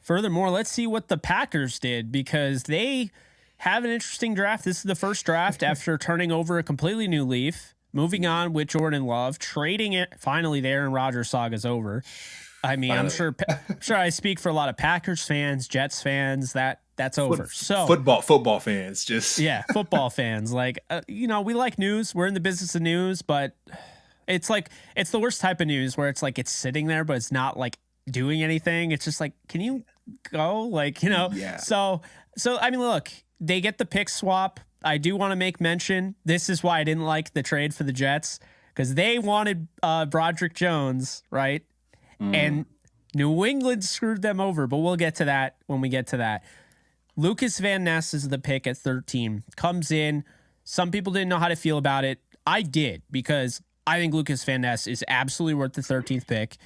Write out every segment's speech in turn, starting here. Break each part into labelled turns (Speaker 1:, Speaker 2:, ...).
Speaker 1: Furthermore, let's see what the Packers did because they have an interesting draft. This is the first draft after turning over a completely new leaf, moving on with Jordan Love, trading it. Finally, the Aaron Rodgers saga is over. I mean,
Speaker 2: Finally.
Speaker 1: I'm sure I speak for a lot of Packers fans, Jets fans. That's over. So
Speaker 2: Football fans, just
Speaker 1: yeah, football fans. Like, we like news. We're in the business of news, but it's the worst type of news where it's like it's sitting there, but it's not like doing anything. It's just like, can you go? Like,
Speaker 2: yeah.
Speaker 1: So I mean, look, they get the pick swap. I do want to make mention. This is why I didn't like the trade for the Jets because they wanted Broderick Jones, right? And New England screwed them over, but we'll get to that when we get to that. Lucas Van Ness is the pick at 13. Comes in. Some people didn't know how to feel about it. I did because I think Lucas Van Ness is absolutely worth the 13th pick.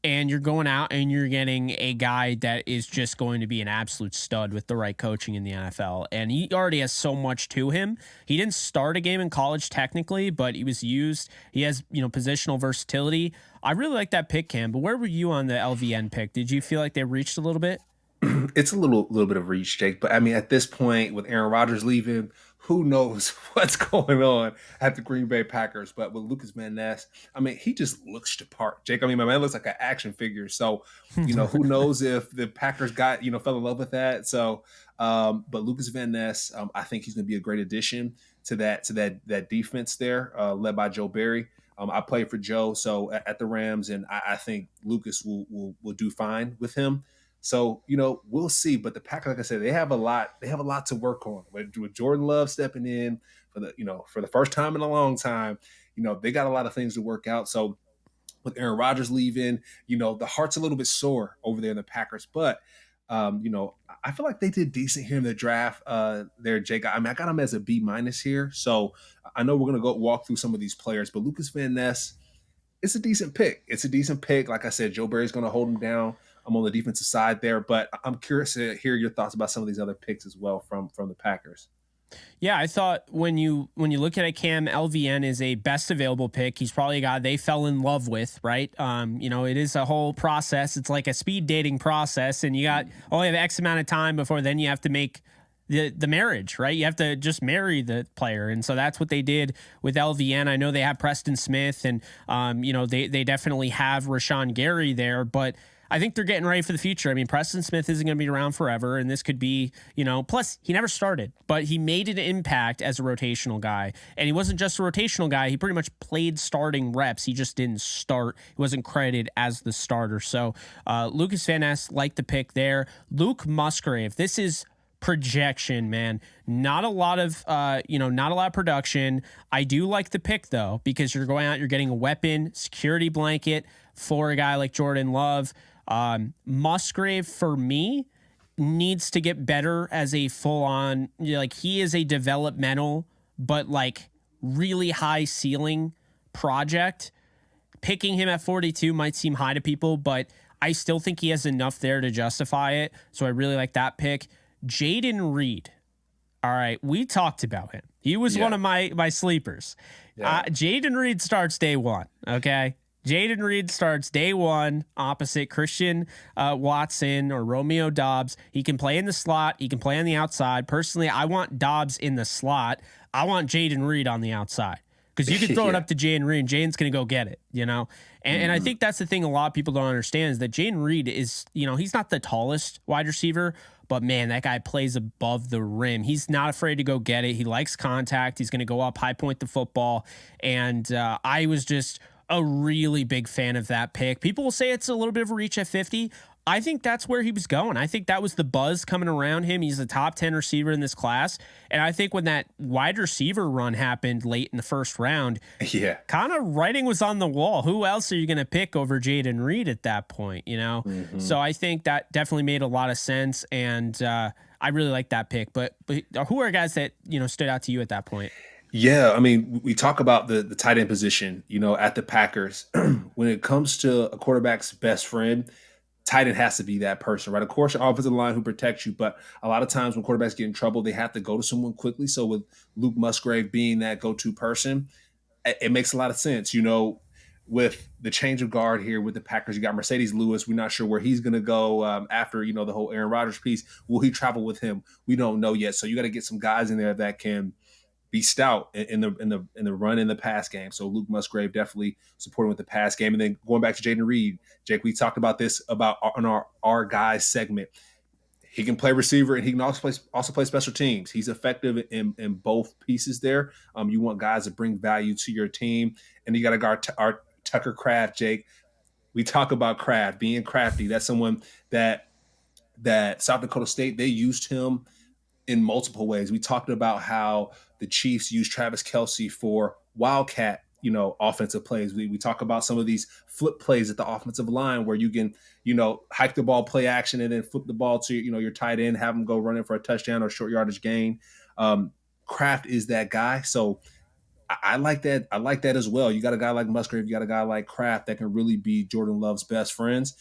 Speaker 1: And you're going out and you're getting a guy that is just going to be an absolute stud with the right coaching in the NFL. And he already has so much to him. He didn't start a game in college technically, but he was used. He has, positional versatility. I really like that pick, Cam. But where were you on the LVN pick? Did you feel like they reached a little bit?
Speaker 2: It's a little bit of reach, Jake. But I mean, at this point, with Aaron Rodgers leaving, who knows what's going on at the Green Bay Packers? But with Lucas Van Ness, I mean, he just looks the part, Jake. I mean, my man looks like an action figure. So, who knows if the Packers got fell in love with that. So, but Lucas Van Ness, I think he's going to be a great addition to that defense there, led by Joe Barry. I played for Joe, so at the Rams, and I think Lucas will do fine with him. So, we'll see. But the Packers, like I said, they have a lot to work on. With Jordan Love stepping in for the first time in a long time, they got a lot of things to work out. So with Aaron Rodgers leaving, the heart's a little bit sore over there in the Packers. But I feel like they did decent here in the draft. There, Jake. I mean, I got them as a B- here. So I know we're gonna go walk through some of these players, but Lucas Van Ness, it's a decent pick. It's a decent pick. Like I said, Joe Barry's going to hold him down. I'm on the defensive side there, but I'm curious to hear your thoughts about some of these other picks as well from the Packers.
Speaker 1: Yeah, I thought when you look at it, Cam, LVN is a best available pick. He's probably a guy they fell in love with, right? It is a whole process. It's like a speed dating process, and you only have X amount of time before then you have to make the marriage, right? You have to just marry the player. And so that's what they did with LVN. I know they have Preston Smith and, they definitely have Rashawn Gary there, but I think they're getting ready for the future. I mean, Preston Smith isn't going to be around forever, and this could be, plus he never started, but he made an impact as a rotational guy. And he wasn't just a rotational guy. He pretty much played starting reps. He just didn't start. He wasn't credited as the starter. So Lucas Van Ness, like the pick there. Luke Musgrave, this is projection, man. Not a lot of production. I do like the pick though, because you're going out, you're getting a weapon, security blanket for a guy like Jordan Love. Musgrave for me needs to get better as a full on, he is a developmental, but really high ceiling project. Picking him at 42 might seem high to people, but I still think he has enough there to justify it. So I really like that pick. Jaden Reed. All right, we talked about him. He was one of my sleepers. Yeah. Jaden Reed starts day one, okay? Jaden Reed starts day one opposite Christian Watson or Romeo Doubs. He can play in the slot. He can play on the outside. Personally, I want Doubs in the slot. I want Jaden Reed on the outside. Because you can throw it up to Jaden Reed, and Jaden's going to go get it, And I think that's the thing a lot of people don't understand is that Jaden Reed is, he's not the tallest wide receiver, but, man, that guy plays above the rim. He's not afraid to go get it. He likes contact. He's going to go up, high point the football. And I was just a really big fan of that pick. People will say it's a little bit of a reach at 50. I think that's where he was going. I think that was the buzz coming around him. He's a top 10 receiver in this class. And I think when that wide receiver run happened late in the first round, kind of writing was on the wall. Who else are you going to pick over Jaden Reed at that point, So I think that definitely made a lot of sense. And I really like that pick. But who are guys that, stood out to you at that point?
Speaker 2: Yeah, I mean, we talk about the tight end position, at the Packers. When it comes to a quarterback's best friend, tight end has to be that person, right? Of course, your offensive line who protects you, but a lot of times when quarterbacks get in trouble, they have to go to someone quickly. So with Luke Musgrave being that go-to person, it makes a lot of sense. with the change of guard here with the Packers. You got Mercedes Lewis. We're not sure where he's going to go after the whole Aaron Rodgers piece. Will he travel with him? We don't know yet. So you got to get some guys in there that can be stout in the run in the pass game. So Luke Musgrave definitely supporting with the pass game. And then going back to Jaden Reed, Jake, we talked about this about on our guys segment. He can play receiver and he can also play special teams. He's effective in both pieces there. You want guys to bring value to your team, and you got to guard our Tucker Kraft, Jake. We talk about Kraft being crafty. That's someone that South Dakota State, they used him in multiple ways. We talked about how the Chiefs use Travis Kelce for wildcat, offensive plays. We talk about some of these flip plays at the offensive line where you can, hike the ball, play action, and then flip the ball to, your tight end, have them go running for a touchdown or short yardage gain. Kraft is that guy. So I like that. I like that as well. You got a guy like Musgrave, you got a guy like Kraft that can really be Jordan Love's best friends.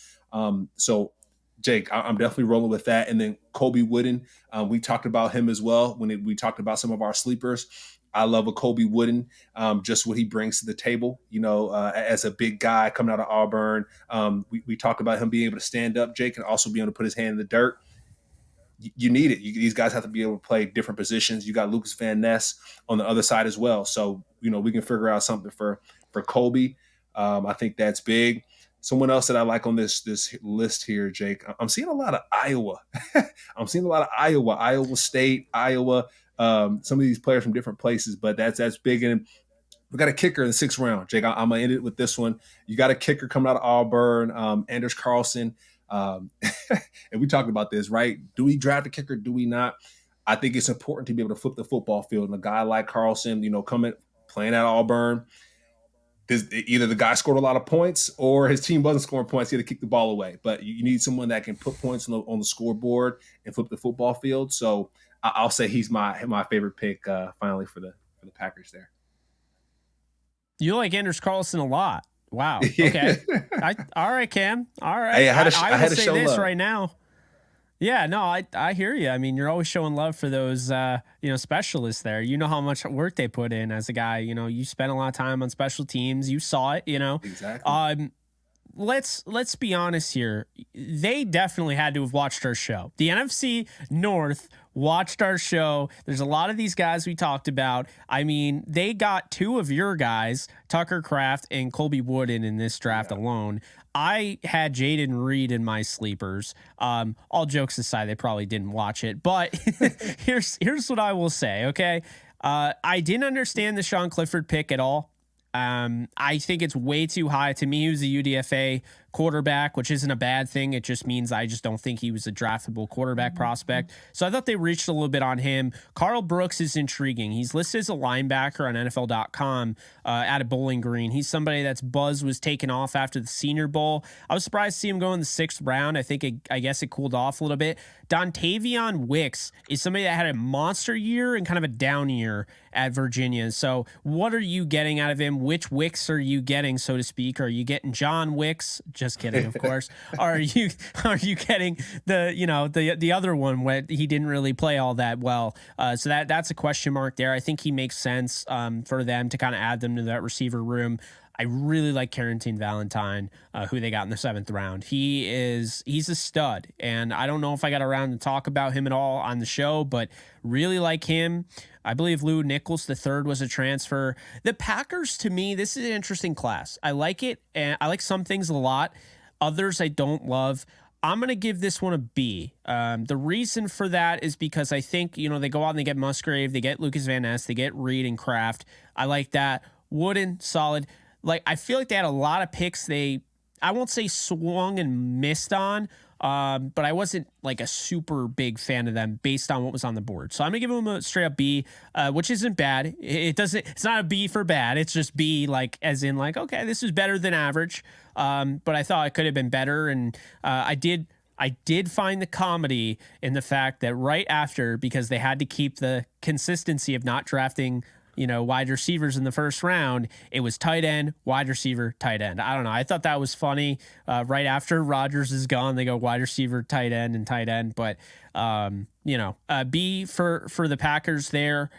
Speaker 2: So Jake, I'm definitely rolling with that. And then Colby Wooden, we talked about him as well when we talked about some of our sleepers. I love a Colby Wooden, just what he brings to the table, as a big guy coming out of Auburn. We talked about him being able to stand up, Jake, and also being able to put his hand in the dirt. You need it. These guys have to be able to play different positions. You got Lucas Van Ness on the other side as well. So, we can figure out something for Colby. I think that's big. Someone else that I like on this list here, Jake, I'm seeing a lot of Iowa. I'm seeing a lot of Iowa State, Iowa, some of these players from different places, but that's big. And we got a kicker in the 6th round, Jake. I'm going to end it with this one. You got a kicker coming out of Auburn, Anders Carlson. And we talked about this, right? Do we draft a kicker? Do we not? I think it's important to be able to flip the football field. And a guy like Carlson, playing at Auburn, either the guy scored a lot of points or his team wasn't scoring points. He had to kick the ball away. But you need someone that can put points on the scoreboard and flip the football field. So I'll say he's my favorite pick finally for the Packers there.
Speaker 1: You like Anders Carlson a lot. Wow. Okay. All right, Cam. All right.
Speaker 2: Hey, I
Speaker 1: will
Speaker 2: say
Speaker 1: this
Speaker 2: love
Speaker 1: right now. Yeah, no, I hear you. I mean, you're always showing love for those, specialists there. You know how much work they put in as a guy. You spent a lot of time on special teams. You saw it.
Speaker 2: Exactly.
Speaker 1: Let's be honest here. They definitely had to have watched our show. The NFC North watched our show. There's a lot of these guys we talked about. I mean, they got 2 of your guys, Tucker Kraft and Colby Wooden, in this draft alone. I had Jaden Reed in my sleepers. All jokes aside, they probably didn't watch it. But here's what I will say, okay? I didn't understand the Sean Clifford pick at all. I think it's way too high. To me, he was a UDFA quarterback, which isn't a bad thing. It just means I just don't think he was a draftable quarterback prospect. So I thought they reached a little bit on him. Carl Brooks is intriguing. He's listed as a linebacker on NFL.com out of Bowling Green. He's somebody that's buzz was taken off after the Senior Bowl. I was surprised to see him go in the 6th round. I guess it cooled off a little bit. Dontavion Wicks is somebody that had a monster year and kind of a down year at Virginia. So what are you getting out of him? Which Wicks are you getting, so to speak? Are you getting John Wicks? Just kidding, of course. Are you getting the other one where he didn't really play all that well? So that's a question mark there. I think he makes sense for them to kind of add them to that receiver room. I really like Carrington Valentine, who they got in the 7th round. He's a stud, and I don't know if I got around to talk about him at all on the show, but really like him. I believe Lou Nichols III was a transfer. The Packers, to me, this is an interesting class. I like it, and I like some things a lot. Others I don't love. I'm going to give this one a B. The reason for that is because I think, they go out and they get Musgrave, they get Lucas Van Ness, they get Reed and Kraft. I like that. Wooden, solid. I feel like they had a lot of picks I won't say swung and missed on, but I wasn't a super big fan of them based on what was on the board. So I'm gonna give them a straight up B, which isn't bad. It's not a B for bad. It's just B, as in okay, this is better than average. But I thought it could have been better, and I did find the comedy in the fact that right after, because they had to keep the consistency of not drafting wide receivers in the 1st round, it was tight end, wide receiver, tight end. I don't know. I thought that was funny. Right after Rodgers is gone, they go wide receiver, tight end, and tight end. But, B for the Packers there.